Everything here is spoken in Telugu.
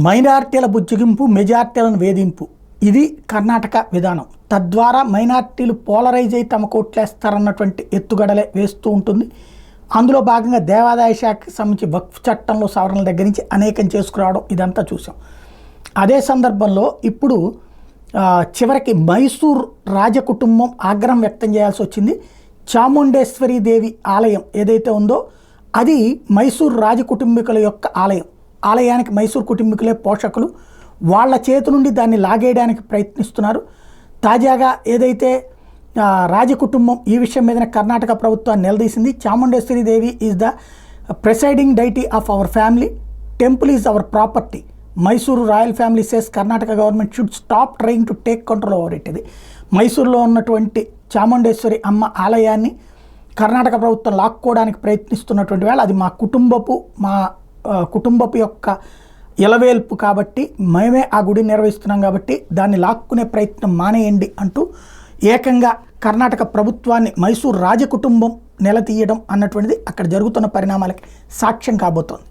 మైనార్టీల బుజ్జగింపు, మెజార్టీలను వేధింపు, ఇది కర్ణాటక విధానం. తద్వారా మైనార్టీలు పోలరైజ్ అయి తమ కోట్లేస్తారన్నటువంటి ఎత్తుగడలే వేస్తూ ఉంటుంది. అందులో భాగంగా దేవాదాయ శాఖకి సంబంధించి వక్ఫ్ చట్టంలో సవరణల దగ్గర నుంచి అనేకం చేసుకురావడం ఇదంతా చూసాం. అదే సందర్భంలో ఇప్పుడు చివరికి మైసూర్ రాజకుటుంబం ఆగ్రహం వ్యక్తం చేయాల్సి వచ్చింది. చాముండేశ్వరి దేవి ఆలయం ఏదైతే ఉందో అది మైసూర్ రాజకుటుంబీకుల యొక్క ఆలయం. ఆలయానికి మైసూర్ కుటుంబీకులే పోషకులు. వాళ్ళ చేతి నుండి దాన్ని లాగేయడానికి ప్రయత్నిస్తున్నారు. తాజాగా ఏదైతే రాజకుటుంబం ఈ విషయం మీద కర్ణాటక ప్రభుత్వాన్ని నిలదీసింది. Chamundeshwari Devi is the presiding deity of our family, temple is our property. Mysuru royal family says Karnataka government should stop trying to take control over it. ఇది మైసూరులో ఉన్నటువంటి చాముండేశ్వరి అమ్మ ఆలయాన్ని కర్ణాటక ప్రభుత్వం లాక్కోవడానికి ప్రయత్నిస్తున్నటువంటి వేళ అది మా కుటుంబపు యొక్క ఇలవేల్పు కాబట్టి మేమే ఆ గుడిని నిర్వహిస్తున్నాం కాబట్టి దాన్ని లాక్కునే ప్రయత్నం మానేయండి అంటూ ఏకంగా కర్ణాటక ప్రభుత్వాన్ని మైసూర్ రాజకుటుంబం నిలదీయడం అన్నటువంటిది అక్కడ జరుగుతున్న పరిణామాలకి సాక్ష్యం కాబోతోంది.